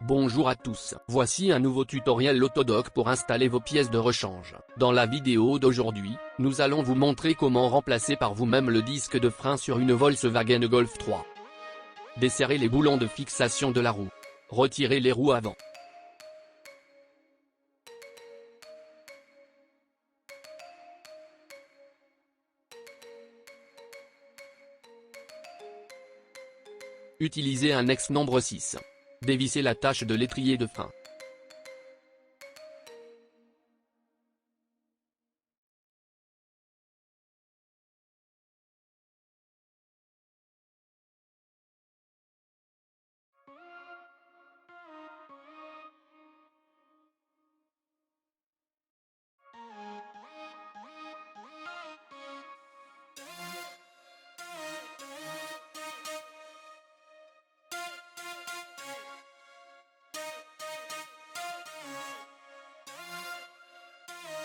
Bonjour à tous, voici un nouveau tutoriel Autodoc pour installer vos pièces de rechange. Dans la vidéo d'aujourd'hui, nous allons vous montrer comment remplacer par vous-même le disque de frein sur une Volkswagen Golf 3. Desserrez les boulons de fixation de la roue. Retirez les roues avant. Utilisez un ex nombre 6. Dévissez l'attache de l'étrier de frein.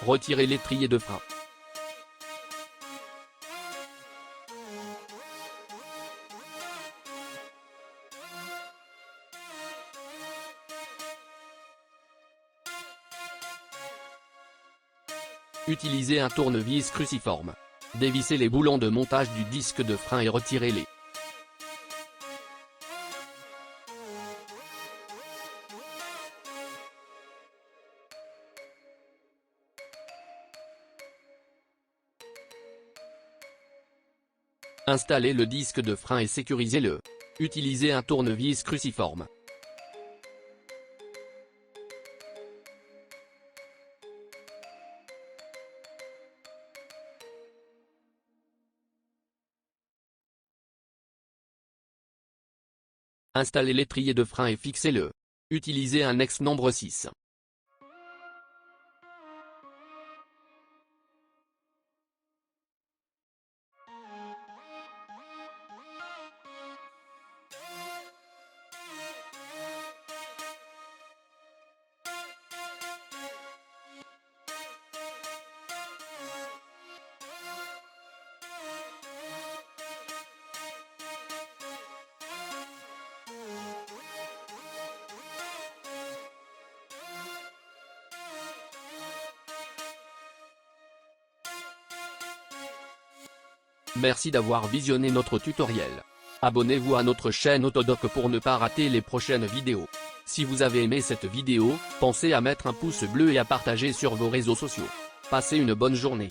Retirez l'étrier de frein. Utilisez un tournevis cruciforme. Dévissez les boulons de montage du disque de frein et retirez-les. Installez le disque de frein et sécurisez-le. Utilisez un tournevis cruciforme. Installez l'étrier de frein et fixez-le. Utilisez un ex nombre 6. Merci d'avoir visionné notre tutoriel. Abonnez-vous à notre chaîne Autodoc pour ne pas rater les prochaines vidéos. Si vous avez aimé cette vidéo, pensez à mettre un pouce bleu et à partager sur vos réseaux sociaux. Passez une bonne journée.